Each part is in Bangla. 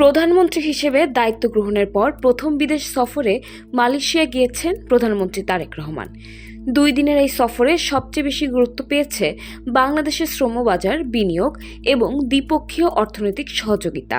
প্রধানমন্ত্রী হিসেবে দায়িত্ব গ্রহণের পর প্রথম বিদেশ সফরে মালয়েশিয়া গিয়েছেন প্রধানমন্ত্রী তারেক রহমান। 2 দিনের এই সফরে সবচেয়ে বেশি গুরুত্ব পেয়েছে বাংলাদেশের শ্রমবাজার, বিনিয়োগ এবং দ্বিপক্ষীয় অর্থনৈতিক সহযোগিতা।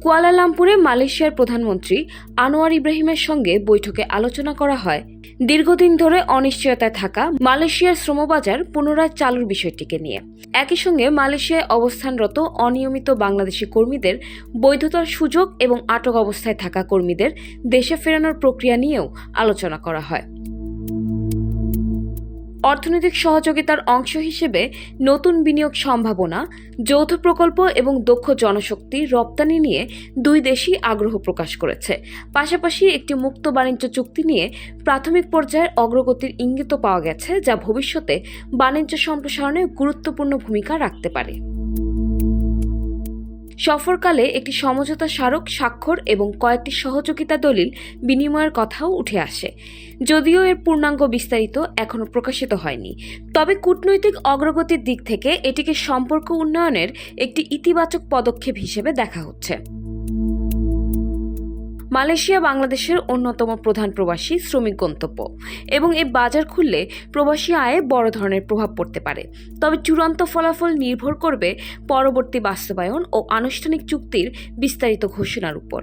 কুয়ালালামপুরে মালয়েশিয়ার প্রধানমন্ত্রী আনোয়ার ইব্রাহিমের সঙ্গে বৈঠকে আলোচনা করা হয় দীর্ঘদিন ধরে অনিশ্চয়তায় থাকা মালয়েশিয়ার শ্রমবাজার পুনরায় চালুর বিষয়টিকে নিয়ে। একই সঙ্গে মালয়েশিয়ায় অবস্থানরত অনিয়মিত বাংলাদেশি কর্মীদের বৈধতার সুযোগ এবং আটক অবস্থায় থাকা কর্মীদের দেশে ফেরানোর প্রক্রিয়া নিয়েও আলোচনা করা হয়। অর্থনৈতিক সহযোগিতার অংশ হিসেবে নতুন বিনিয়োগ সম্ভাবনা, যৌথ প্রকল্প এবং দক্ষ জনশক্তি রপ্তানি নিয়ে 2 দেশই আগ্রহ প্রকাশ করেছে। পাশাপাশি একটি মুক্ত বাণিজ্য চুক্তি নিয়ে প্রাথমিক পর্যায়ের অগ্রগতির ইঙ্গিতও পাওয়া গেছে, যা ভবিষ্যতে বাণিজ্য সম্প্রসারণে গুরুত্বপূর্ণ ভূমিকা রাখতে পারে। সফরকালে একটি সমঝোতা স্মারক স্বাক্ষর এবং কয়েকটি সহযোগিতা দলিল বিনিময়ের কথাও উঠে আসে। যদিও এর পূর্ণাঙ্গ বিস্তারিত এখনও প্রকাশিত হয়নি, তবে কূটনৈতিক অগ্রগতির দিক থেকে এটিকে সম্পর্ক উন্নয়নের একটি ইতিবাচক পদক্ষেপ হিসেবে দেখা হচ্ছে। মালয়েশিয়া বাংলাদেশের অন্যতম প্রধান প্রবাসী শ্রমিক গন্তব্য এবং এই বাজার খুললে প্রবাসী আয়ে বড় ধরনের প্রভাব পড়তে পারে। তবে চূড়ান্ত ফলাফল নির্ভর করবে পরবর্তী বাস্তবায়ন ও আনুষ্ঠানিক চুক্তির বিস্তারিত ঘোষণার উপর।